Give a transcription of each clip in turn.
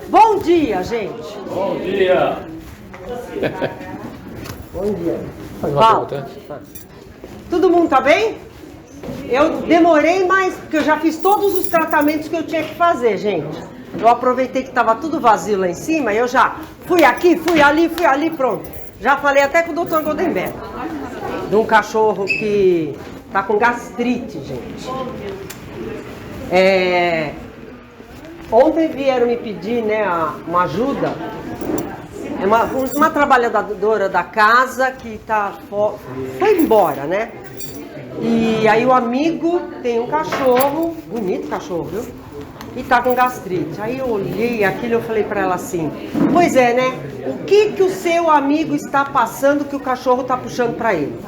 Bom dia, gente. Bom dia. Bom dia. Faz uma Fala. pergunta. Todo mundo tá bem? Eu demorei mais, porque eu já fiz todos os tratamentos que eu tinha que fazer, gente. Eu aproveitei que estava tudo vazio lá em cima e eu já fui aqui, fui ali, pronto. Já falei até com o Dr. Goldenberg. De um cachorro que tá com gastrite, gente. Ontem vieram me pedir, né, uma ajuda. É uma trabalhadora da casa que foi embora, né? E aí o amigo tem um cachorro, bonito cachorro, viu? E tá com gastrite. Aí eu olhei aquilo e eu falei pra ela assim, pois é, né? O que o seu amigo está passando que o cachorro tá puxando pra ele?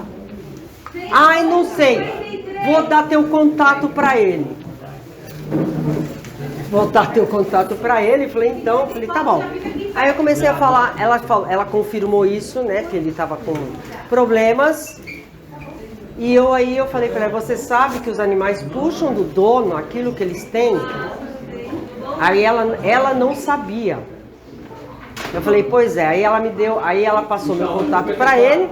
Ai, não sei. Vou dar teu contato pra ele. Vou dar teu contato pra ele. Falei, tá bom. Aí eu comecei a falar, ela confirmou isso, né? Que ele tava com problemas. E eu falei pra ela, você sabe que os animais puxam do dono aquilo que eles têm? Aí ela não sabia. Eu falei, pois é. Aí ela passou meu contato pra ele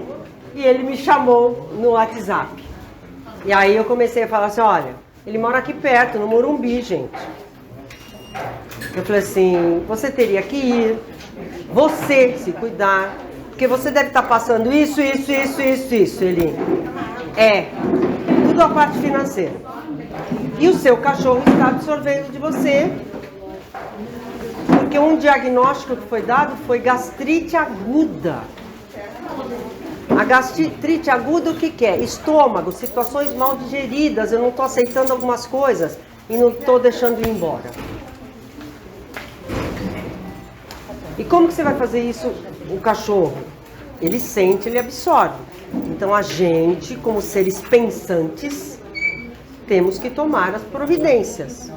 e ele me chamou no WhatsApp. E aí eu comecei a falar assim, olha, ele mora aqui perto, no Morumbi, gente. Eu falei assim, você teria que ir, você se cuidar, porque você deve estar passando isso. Ele, tudo a parte financeira. E o seu cachorro está absorvendo de você, porque um diagnóstico que foi dado foi gastrite aguda. A gastrite aguda o que é? Estômago, situações mal digeridas, eu não estou aceitando algumas coisas e não estou deixando ir embora. E como que você vai fazer isso, o cachorro? Ele sente, ele absorve. Então a gente, como seres pensantes, temos que tomar as providências.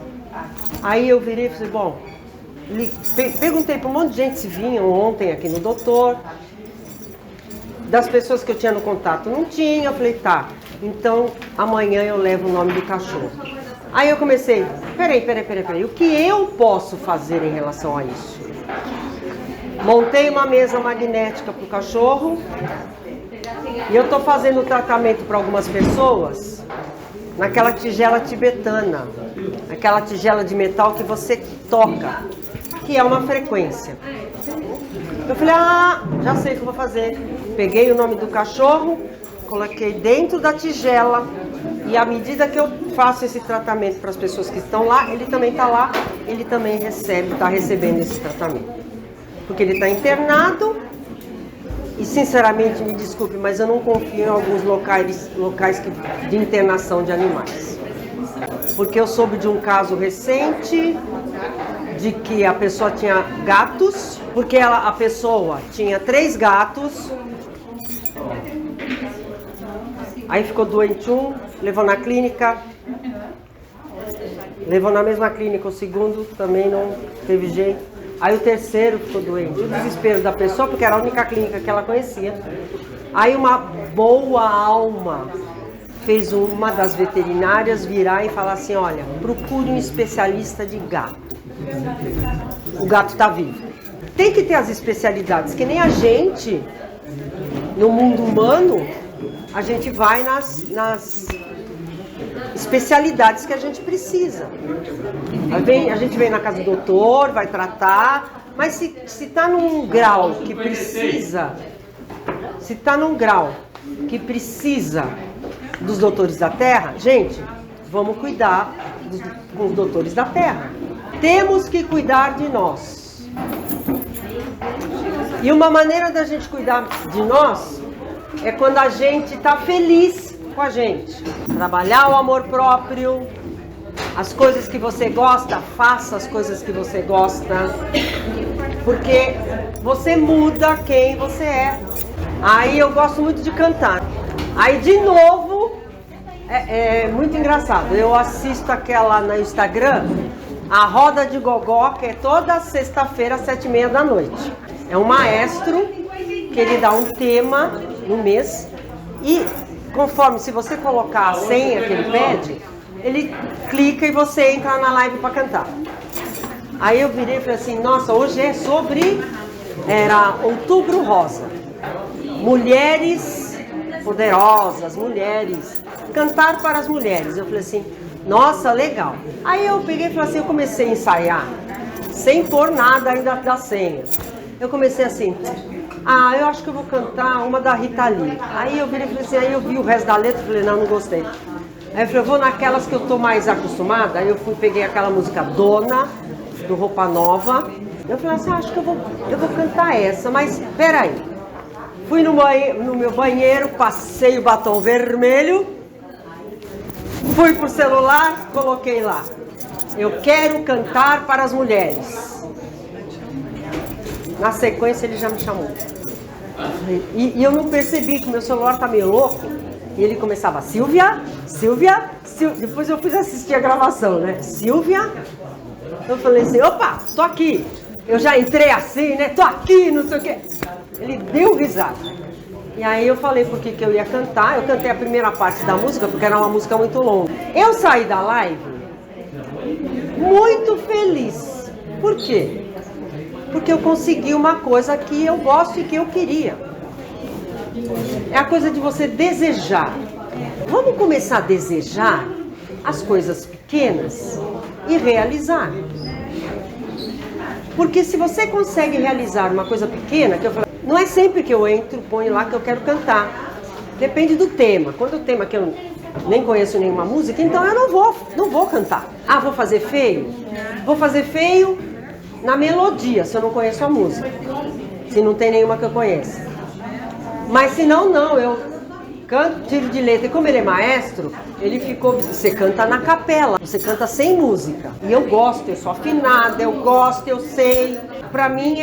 Aí eu virei e falei, bom, perguntei para um monte de gente se vinham ontem aqui no doutor. Das pessoas que eu tinha no contato não tinha. Eu falei, tá, então amanhã eu levo o nome do cachorro. Aí eu comecei, peraí, o que eu posso fazer em relação a isso? Montei uma mesa magnética para o cachorro e eu estou fazendo tratamento para algumas pessoas naquela tigela tibetana, aquela tigela de metal que você toca, que é uma frequência. Eu falei, já sei o que eu vou fazer. Peguei o nome do cachorro, coloquei dentro da tigela e à medida que eu faço esse tratamento para as pessoas que estão lá, ele também está lá, ele também está recebendo esse tratamento. Porque ele está internado e, sinceramente, me desculpe, mas eu não confio em alguns locais de internação de animais. Porque eu soube de um caso recente de que a pessoa tinha gatos, porque a pessoa tinha 3 gatos, aí ficou doente levou na clínica, levou na mesma clínica o segundo, também não teve jeito. Aí o terceiro ficou doente, o desespero da pessoa, porque era a única clínica que ela conhecia. Aí uma boa alma fez uma das veterinárias virar e falar assim, olha, procure um especialista de gato. O gato está vivo. Tem que ter as especialidades, que nem a gente, no mundo humano, a gente vai nas especialidades que a gente precisa. A gente vem na casa do doutor, vai tratar, mas se está num grau que precisa, dos doutores da terra, gente, vamos cuidar com os doutores da terra. Temos que cuidar de nós. E uma maneira da gente cuidar de nós é quando a gente está feliz com a gente. Trabalhar o amor próprio, as coisas que você gosta, faça as coisas que você gosta, porque você muda quem você é. Aí eu gosto muito de cantar. Aí de novo, é muito engraçado, eu assisto aquela no Instagram, a Roda de Gogó, que é toda sexta-feira às 7h30 da noite. É um maestro que ele dá um tema no mês e conforme, se você colocar a senha que ele pede, ele clica e você entra na live para cantar. Aí eu virei e falei assim, nossa, hoje é sobre... Era Outubro Rosa. Mulheres poderosas, mulheres. Cantar para as mulheres. Eu falei assim, nossa, legal. Aí eu peguei e falei assim, eu comecei a ensaiar, sem pôr nada ainda da senha. Eu comecei assim, eu acho que eu vou cantar uma da Rita Lee. Aí eu virei e falei assim, aí eu vi o resto da letra e falei, não gostei. Aí eu falei, eu vou naquelas que eu tô mais acostumada. Aí eu peguei aquela música Dona, do Roupa Nova. Eu falei assim, acho que eu vou cantar essa, mas peraí. Fui no meu banheiro, passei o batom vermelho, fui pro celular, coloquei lá. Eu quero cantar para as mulheres. Na sequência ele já me chamou. E eu não percebi que o meu celular tá meio louco. E ele começava, Silvia. Depois eu fui assistir a gravação, né? Silvia. Eu falei assim, opa, tô aqui. Eu já entrei assim, né? Tô aqui, não sei o quê. Ele deu risada. E aí eu falei por que eu ia cantar. Eu cantei a primeira parte da música, porque era uma música muito longa. Eu saí da live muito feliz. Por quê? Porque eu consegui uma coisa que eu gosto e que eu queria. É a coisa de você desejar. Vamos começar a desejar as coisas pequenas e realizar. Porque se você consegue realizar uma coisa pequena, que eu falo, não é sempre que eu entro, ponho lá que eu quero cantar. Depende do tema. Quando o tema que eu nem conheço nenhuma música, então eu não vou cantar. Vou fazer feio? Vou fazer feio na melodia, se eu não conheço a música. Se não tem nenhuma que eu conheça. Mas se não, eu canto, tiro de letra. E como ele é maestro, ele ficou... Você canta na capela, você canta sem música. E eu gosto, eu sou afinada, eu gosto, eu sei. Pra mim,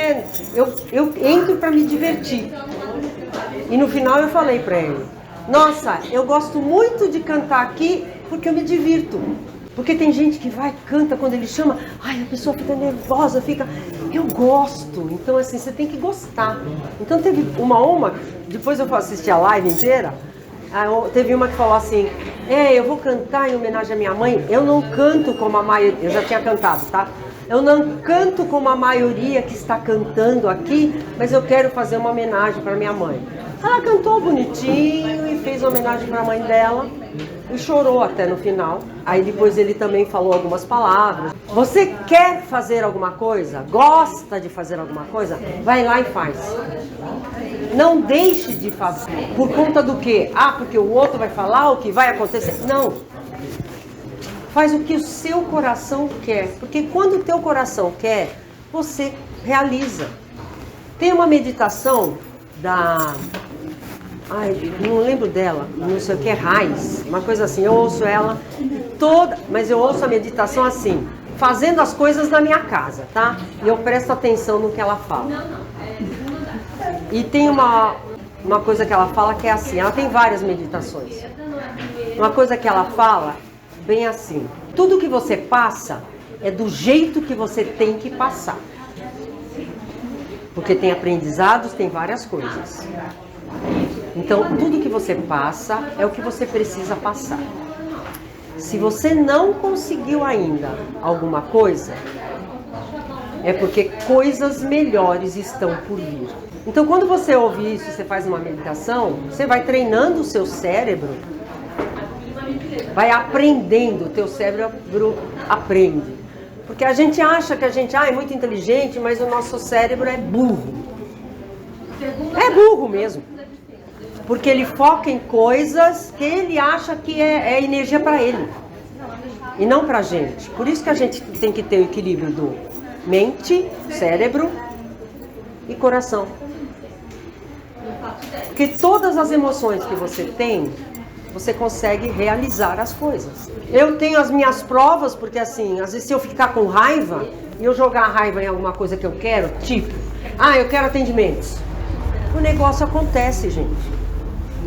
eu entro pra me divertir. E no final eu falei pra ele, nossa, eu gosto muito de cantar aqui porque eu me divirto. Porque tem gente que vai, canta, quando ele chama, a pessoa fica nervosa, eu gosto. Então assim, você tem que gostar. Então teve uma, depois eu vou assistir a live inteira, teve uma que falou assim, eu vou cantar em homenagem à minha mãe, eu não canto como a maioria, eu já tinha cantado, tá? Eu não canto como a maioria que está cantando aqui, mas eu quero fazer uma homenagem para minha mãe. Ela cantou bonitinho e fez homenagem para a mãe dela e chorou até no final. Aí depois ele também falou algumas palavras. Você quer fazer alguma coisa? Gosta de fazer alguma coisa? Vai lá e faz. Não deixe de fazer. Por conta do quê? Porque o outro vai falar o que vai acontecer. Não. Faz o que o seu coração quer. Porque quando o teu coração quer, você realiza. Tem uma meditação da... não lembro dela, não sei o que, Raiz, uma coisa assim, eu ouço ela toda, mas eu ouço a meditação assim, fazendo as coisas da minha casa, tá? E eu presto atenção no que ela fala. E tem uma coisa que ela fala que é assim, ela tem várias meditações. Uma coisa que ela fala, bem assim, tudo que você passa é do jeito que você tem que passar. Porque tem aprendizados, tem várias coisas. Então, tudo que você passa é o que você precisa passar. Se você não conseguiu ainda alguma coisa, é porque coisas melhores estão por vir. Então, quando você ouve isso, você faz uma meditação, você vai treinando o seu cérebro, vai aprendendo, o teu cérebro aprende. Porque a gente acha que a gente é muito inteligente, mas o nosso cérebro é burro. É burro mesmo. Porque ele foca em coisas que ele acha que é energia para ele. E não para a gente. Por isso que a gente tem que ter o equilíbrio do mente, cérebro e coração. Porque todas as emoções que você tem, você consegue realizar as coisas. Eu tenho as minhas provas, porque assim, às vezes se eu ficar com raiva e eu jogar a raiva em alguma coisa que eu quero, tipo, eu quero atendimentos. O negócio acontece, gente.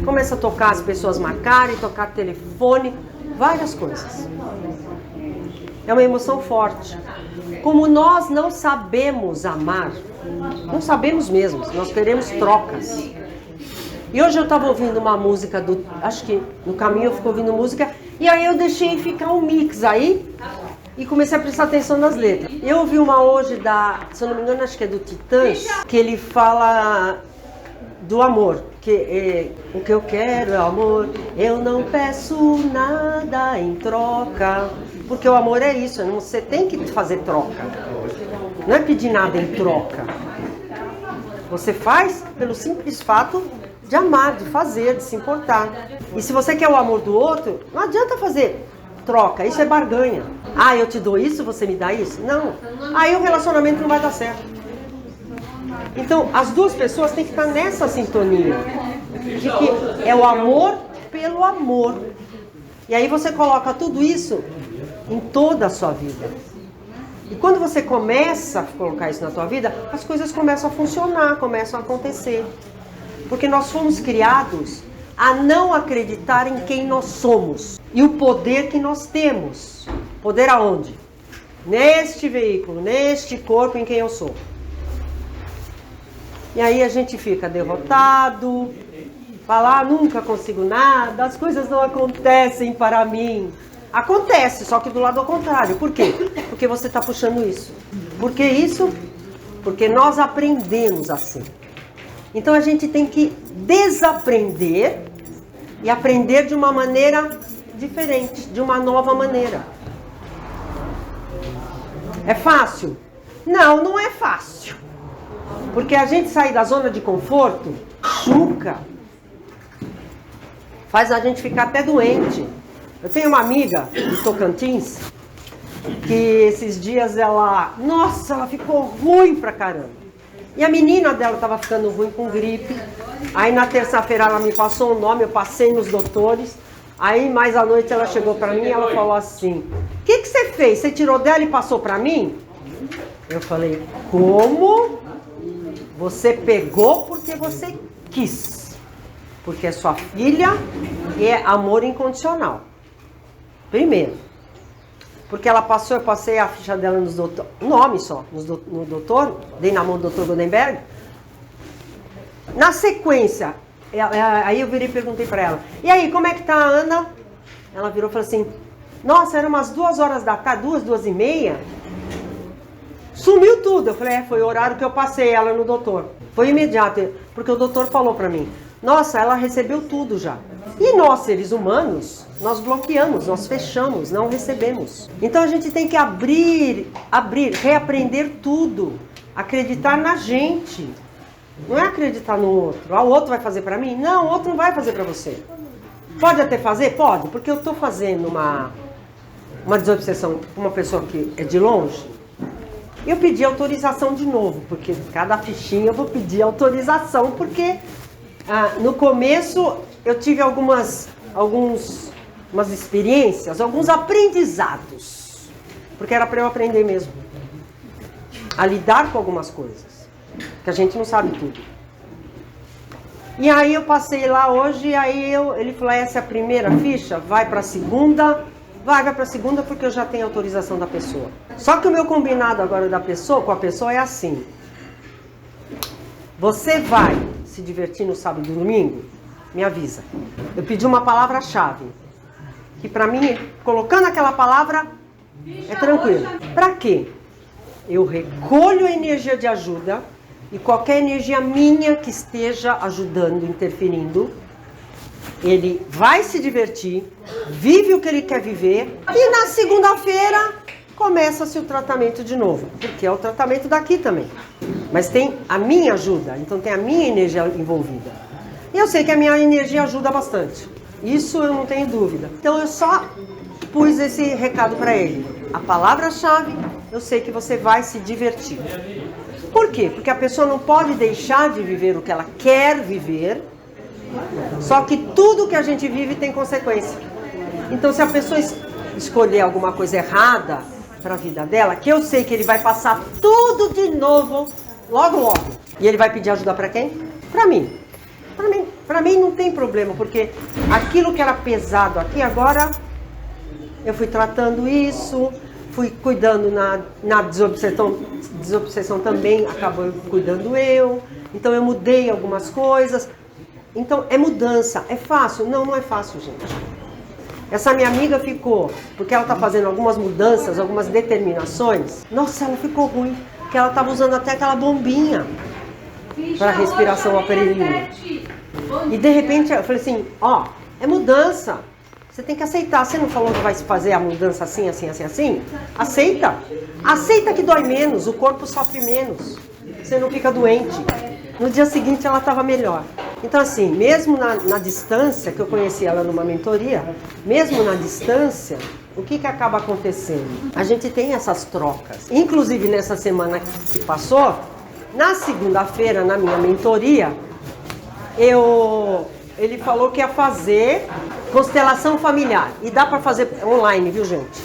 Começa a tocar, as pessoas marcarem, tocar telefone, várias coisas. É uma emoção forte. Como nós não sabemos amar, não sabemos mesmo, nós queremos trocas. E hoje eu estava ouvindo uma música acho que no caminho eu fico ouvindo música, e aí eu deixei ficar um mix aí, e comecei a prestar atenção nas letras. Eu ouvi uma hoje se eu não me engano, acho que é do Titãs, que ele fala do amor, que o que eu quero é amor, eu não peço nada em troca, porque o amor é isso, você tem que fazer troca, não é pedir nada em troca, você faz pelo simples fato de amar, de fazer, de se importar. E se você quer o amor do outro, não adianta fazer troca, isso é barganha. Ah, eu te dou isso, você me dá isso? Não, aí o relacionamento não vai dar certo. Então, as duas pessoas têm que estar nessa sintonia, de que é o amor pelo amor. E aí você coloca tudo isso em toda a sua vida. E quando você começa a colocar isso na tua vida, as coisas começam a funcionar, começam a acontecer. Porque nós fomos criados a não acreditar em quem nós somos e o poder que nós temos. Poder aonde? Neste veículo, neste corpo em quem eu sou. E aí a gente fica derrotado, fala, nunca consigo nada, as coisas não acontecem para mim. Acontece, só que do lado ao contrário. Por quê? Porque você está puxando isso. Por que isso? Porque nós aprendemos assim. Então a gente tem que desaprender e aprender de uma maneira diferente, de uma nova maneira. É fácil? Não, não é fácil. Porque a gente sair da zona de conforto, machuca, faz a gente ficar até doente. Eu tenho uma amiga de Tocantins, que esses dias ela ficou ruim pra caramba. E a menina dela estava ficando ruim com gripe. Aí na terça-feira ela me passou o nome, eu passei nos doutores. Aí mais à noite ela chegou pra mim e ela falou assim, o que você fez? Você tirou dela e passou pra mim? Eu falei, como? Você pegou porque você quis. Porque é sua filha e é amor incondicional. Primeiro. Porque ela passou, eu passei a ficha dela nos doutor, o nome só, no doutor, dei na mão do doutor Goldenberg. Na sequência, aí eu virei e perguntei pra ela, e aí, como é que tá a Ana? Ela virou e falou assim, nossa, eram umas 2 horas da tarde, 2h30, sumiu tudo. Eu falei, foi o horário que eu passei ela no doutor. Foi imediato, porque o doutor falou pra mim, nossa, ela recebeu tudo já. E nós, seres humanos, nós bloqueamos, nós fechamos, não recebemos. Então a gente tem que abrir, reaprender tudo, acreditar na gente. Não é acreditar no outro. O outro vai fazer pra mim? Não, o outro não vai fazer pra você. Pode até fazer? Pode, porque eu tô fazendo uma desobsessão com uma pessoa que é de longe. Eu pedi autorização de novo, porque cada fichinha eu vou pedir autorização, porque no começo eu tive algumas experiências, alguns aprendizados, porque era para eu aprender mesmo a lidar com algumas coisas, que a gente não sabe tudo. E aí eu passei lá hoje, e aí ele falou, essa é a primeira ficha, vai para a segunda, vai para a segunda porque eu já tenho autorização da pessoa. Só que o meu combinado agora com a pessoa é assim, você vai se divertir no sábado e domingo? Me avisa. Eu pedi uma palavra-chave, que pra mim, colocando aquela palavra, é tranquilo. Pra quê? Eu recolho a energia de ajuda e qualquer energia minha que esteja ajudando, interferindo, ele vai se divertir, vive o que ele quer viver e na segunda-feira começa-se o tratamento de novo, porque é o tratamento daqui também. Mas tem a minha ajuda, então tem a minha energia envolvida. E eu sei que a minha energia ajuda bastante. Isso eu não tenho dúvida. Então eu só pus esse recado para ele. A palavra-chave, eu sei que você vai se divertir. Por quê? Porque a pessoa não pode deixar de viver o que ela quer viver. Só que tudo que a gente vive tem consequência. Então se a pessoa escolher alguma coisa errada para a vida dela, que eu sei que ele vai passar tudo de novo, logo logo. E ele vai pedir ajuda para quem? Para mim. Para mim não tem problema, porque aquilo que era pesado aqui, agora eu fui tratando isso, fui cuidando na desobsessão também, acabou cuidando eu. Então eu mudei algumas coisas. Então é mudança, é fácil? Não, não é fácil, gente. Essa minha amiga ficou, porque ela está fazendo algumas mudanças, algumas determinações. Nossa, ela ficou ruim, porque ela estava usando até aquela bombinha para respiração aparelhinho. E de repente eu falei assim, ó, é mudança. Você tem que aceitar. Você não falou que vai fazer a mudança assim, assim, assim, assim? Aceita. Aceita que dói menos, o corpo sofre menos. Você não fica doente. No dia seguinte ela estava melhor. Então assim, mesmo na distância, que eu conheci ela numa mentoria, mesmo na distância, o que acaba acontecendo? A gente tem essas trocas. Inclusive nessa semana que passou, na segunda-feira, na minha mentoria, ele falou que ia fazer constelação familiar. E dá para fazer online, viu, gente?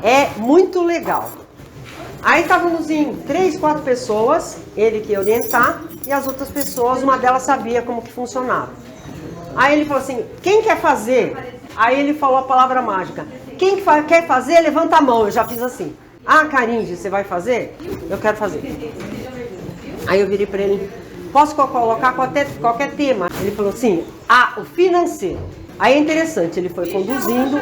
É muito legal. Aí estávamos em 3, 4 pessoas, ele que ia orientar, e as outras pessoas, uma delas sabia como que funcionava. Aí ele falou assim, quem quer fazer? Aí ele falou a palavra mágica. Quem quer fazer, levanta a mão. Eu já fiz assim. Ah, Karine, você vai fazer? Eu quero fazer. Aí eu virei para ele, posso colocar qualquer tema? Ele falou assim, o financeiro. Aí é interessante, ele foi conduzindo,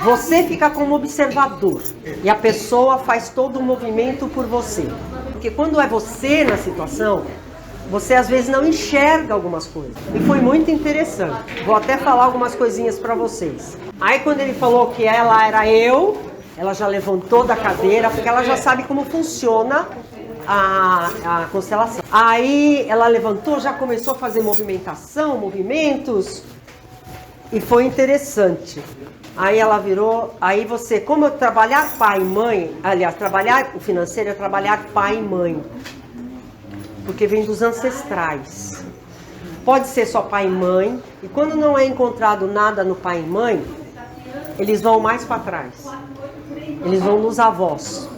você fica como observador e a pessoa faz todo o movimento por você. Porque quando é você na situação, você às vezes não enxerga algumas coisas. E foi muito interessante. Vou até falar algumas coisinhas para vocês. Aí quando ele falou que ela era eu, ela já levantou da cadeira, porque ela já sabe como funciona a constelação. Aí ela levantou, já começou a fazer movimentos, e foi interessante. Aí ela virou, como eu trabalhar pai e mãe, aliás, trabalhar o financeiro é trabalhar pai e mãe, porque vem dos ancestrais. Pode ser só pai e mãe, e quando não é encontrado nada no pai e mãe, eles vão mais para trás. Eles vão nos avós.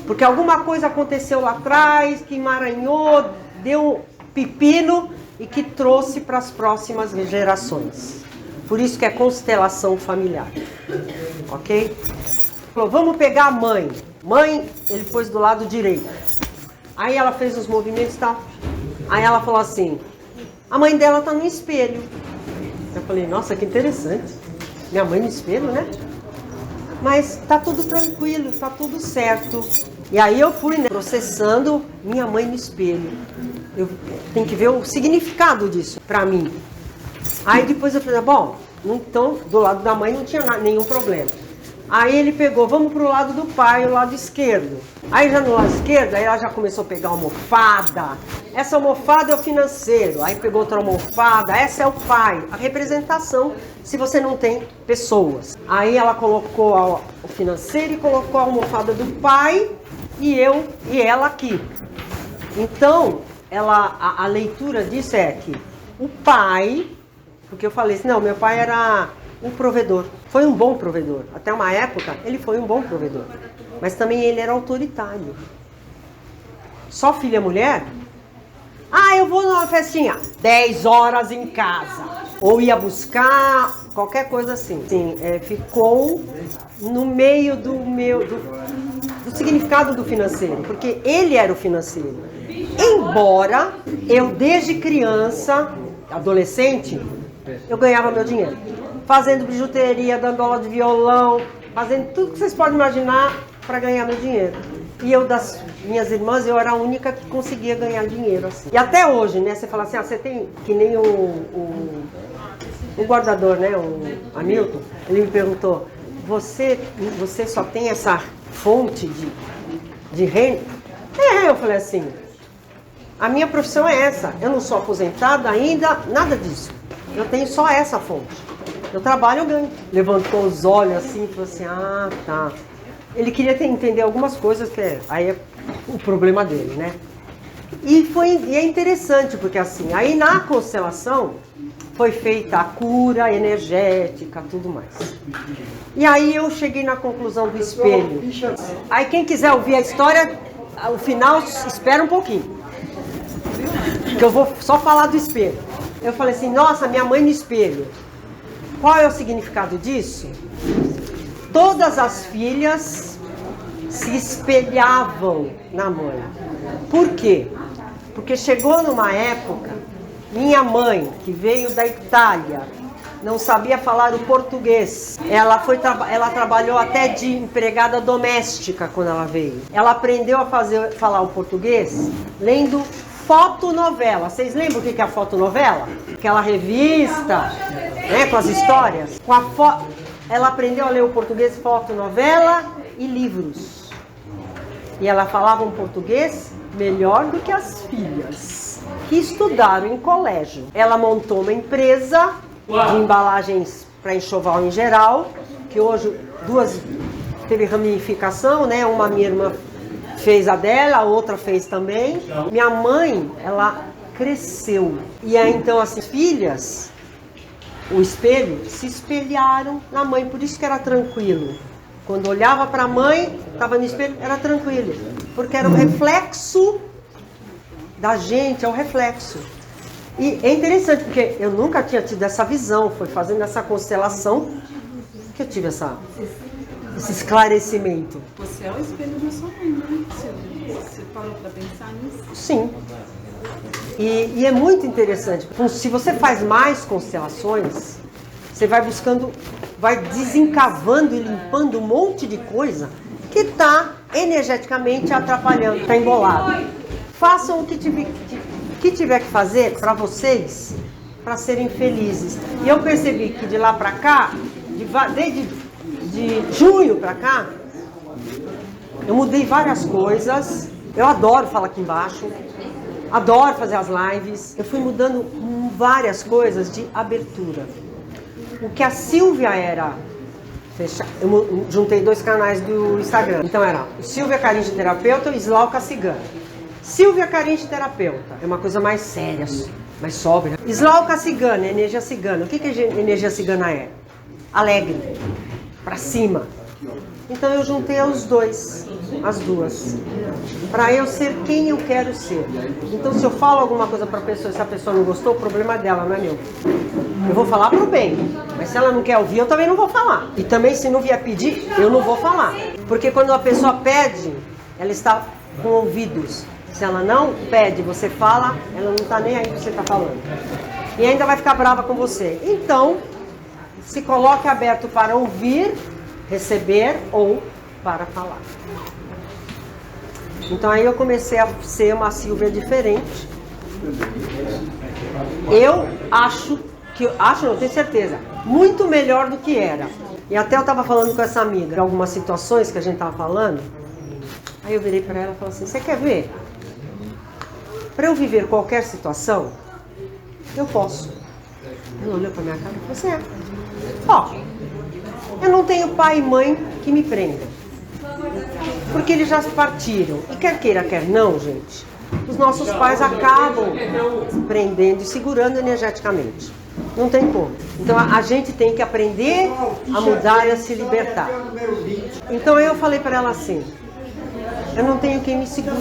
Porque alguma coisa aconteceu lá atrás, que emaranhou, deu pepino e que trouxe para as próximas gerações. Por isso que é constelação familiar. Ok? Falou, vamos pegar a mãe. Mãe, ele pôs do lado direito. Aí ela fez os movimentos e tal. Aí ela falou assim, a mãe dela tá no espelho. Eu falei, nossa, que interessante. Minha mãe no espelho, né? Mas tá tudo tranquilo, tá tudo certo. E aí eu fui, né, processando minha mãe no espelho. Eu tenho que ver o significado disso pra mim. Aí depois eu falei, bom, então do lado da mãe não tinha nenhum problema. Aí ele pegou, vamos pro lado do pai, o lado esquerdo. Aí já no lado esquerdo, aí ela já começou a pegar a almofada. Essa almofada é o financeiro. Aí pegou outra almofada, essa é o pai. A representação, se você não tem pessoas. Aí ela colocou o financeiro e colocou a almofada do pai e ela aqui. Então, a leitura disso é que o pai, porque eu falei assim, não, meu pai era um provedor, foi um bom provedor. Até uma época, ele foi um bom provedor. Mas também ele era autoritário. Só filha mulher? Eu vou numa festinha, 10 horas em casa. Ou ia buscar, qualquer coisa assim. Sim, ficou no meio do significado do financeiro, porque ele era o financeiro. Embora eu, desde criança, adolescente, eu ganhava meu dinheiro. Fazendo bijuteria, dando aula de violão, fazendo tudo que vocês podem imaginar para ganhar meu dinheiro. E eu, das minhas irmãs, eu era a única que conseguia ganhar dinheiro assim. E até hoje, né, você fala assim, você tem, que nem o guardador, né, o Hamilton, ele me perguntou, você só tem essa fonte de renda? Eu falei assim, a minha profissão é essa, eu não sou aposentada ainda, nada disso. Eu tenho só essa fonte. Eu trabalho, eu ganho. Levantou os olhos assim e falou assim, tá. Ele queria entender algumas coisas, aí é o problema dele, né? E é interessante, porque assim, aí na constelação foi feita a cura energética, tudo mais. E aí eu cheguei na conclusão do espelho. Aí quem quiser ouvir a história, o final, espera um pouquinho. Que eu vou só falar do espelho. Eu falei assim, nossa, minha mãe no espelho. Qual é o significado disso? Todas as filhas se espelhavam na mãe. Por quê? Porque chegou numa época, minha mãe, que veio da Itália, não sabia falar o português. Ela trabalhou até de empregada doméstica quando ela veio. Ela aprendeu a falar o português lendo fotonovela. Vocês lembram o que é a fotonovela? Aquela revista, né, com as histórias. Ela aprendeu a ler o português, fotonovela e livros. E ela falava um português melhor do que as filhas, que estudaram em colégio. Ela montou uma empresa de embalagens para enxoval em geral, que hoje duas teve ramificação, né? Uma minha irmã fez a dela, a outra fez também. Minha mãe, ela cresceu. E aí então as filhas, o espelho, se espelharam na mãe, por isso que era tranquilo. Quando olhava para a mãe, estava no espelho, era tranquilo, porque era o reflexo da gente, é o reflexo. E é interessante, porque eu nunca tinha tido essa visão, foi fazendo essa constelação que eu tive esse esclarecimento. Você é o espelho da sua mãe, né? Você parou para pensar nisso? Sim. E é muito interessante, se você faz mais constelações, você vai buscando, vai desencavando e limpando um monte de coisa que está energeticamente atrapalhando, está embolado. Façam o que tiver que fazer para vocês, para serem felizes. E eu percebi que de lá para cá, desde de junho para cá, eu mudei várias coisas. Eu adoro falar aqui embaixo, adoro fazer as lives. Eu fui mudando várias coisas de abertura. O que a Silvia era, eu juntei 2 canais do Instagram. Então era Silvia Carinche Terapeuta e Slauca Cigana. Silvia Carinche Terapeuta é uma coisa mais séria, mais sóbria. Slauca Cigana, energia cigana. O que energia cigana é? Alegre, pra cima. Então eu juntei os dois, as duas, para eu ser quem eu quero ser. Então se eu falo alguma coisa para a pessoa e se a pessoa não gostou, o problema é dela, não é meu. Eu vou falar pro bem, mas se ela não quer ouvir, eu também não vou falar. E também se não vier pedir, eu não vou falar. Porque quando a pessoa pede, ela está com ouvidos. Se ela não pede, você fala, ela não está nem aí que você está falando. E ainda vai ficar brava com você. Então, se coloque aberto para ouvir, receber ou para falar. Então aí eu comecei a ser uma Silvia diferente. Eu não tenho certeza, muito melhor do que era. E até eu estava falando com essa amiga de algumas situações que a gente estava falando. Aí eu virei para ela e falei assim, você quer ver? Para eu viver qualquer situação, eu posso. Ela olhou para minha cara e falou assim, eu não tenho pai e mãe que me prendam. Porque eles já partiram. E quer queira, quer não, gente, os nossos pais acabam prendendo e segurando energeticamente. Não tem como. Então a gente tem que aprender a mudar e a se libertar. Então eu falei para ela assim, eu não tenho quem me segure.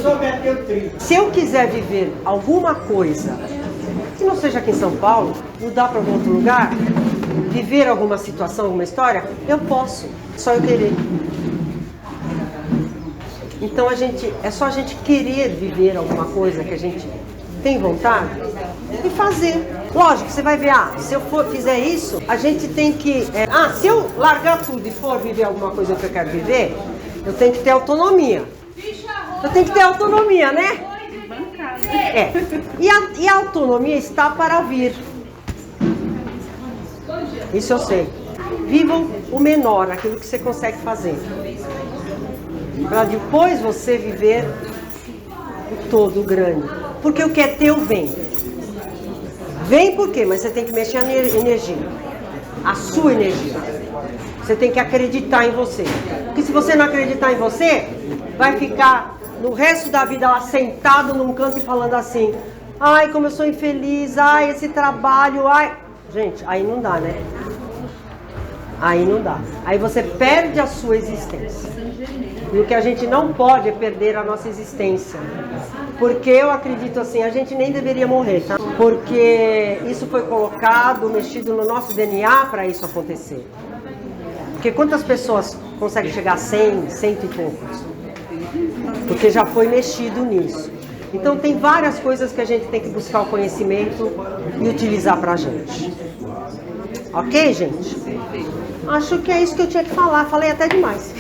Se eu quiser viver alguma coisa, que não seja aqui em São Paulo, mudar para algum outro lugar, viver alguma situação, alguma história, eu posso. Só eu querer. Então é só a gente querer viver alguma coisa que a gente tem vontade e fazer. Lógico, você vai ver, se eu fizer isso, a gente tem que... se eu largar tudo e for viver alguma coisa que eu quero viver, eu tenho que ter autonomia. Eu tenho que ter autonomia, né? E a autonomia está para vir. Isso eu sei. Vivam o menor, aquilo que você consegue fazer. Para depois você viver o todo, o grande. Porque o que é teu vem. Vem por quê? Mas você tem que mexer na energia. A sua energia. Você tem que acreditar em você. Porque se você não acreditar em você, vai ficar no resto da vida lá sentado num canto e falando assim, ai, como eu sou infeliz, ai, esse trabalho, ai. Gente, aí não dá, né? Aí não dá. Aí você perde a sua existência. E o que a gente não pode é perder a nossa existência. Porque eu acredito assim, a gente nem deveria morrer, tá? Porque isso foi colocado, mexido no nosso DNA para isso acontecer. Porque quantas pessoas conseguem chegar a 100, 100 e poucos? Porque já foi mexido nisso. Então tem várias coisas que a gente tem que buscar o conhecimento e utilizar pra gente. Ok, gente? Acho que é isso que eu tinha que falar. Falei até demais.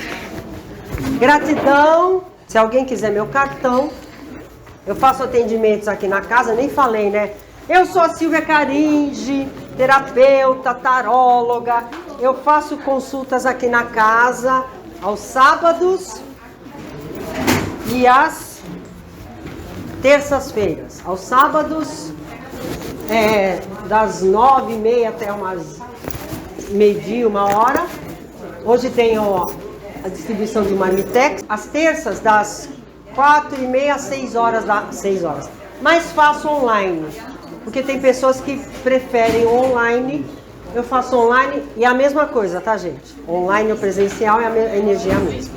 Gratidão. Se alguém quiser meu cartão, eu faço atendimentos aqui na casa, nem falei, né? Eu sou a Silvia Caringe, terapeuta, taróloga. Eu faço consultas aqui na casa aos sábados e às terças-feiras. Aos sábados, das 9h30 até umas meio-dia, 1h. Hoje tem a distribuição de marmitex. Às terças, das 4h30 às 6h. Mas faço online, porque tem pessoas que preferem online. Eu faço online e é a mesma coisa, tá, gente? Online ou presencial é a energia mesma.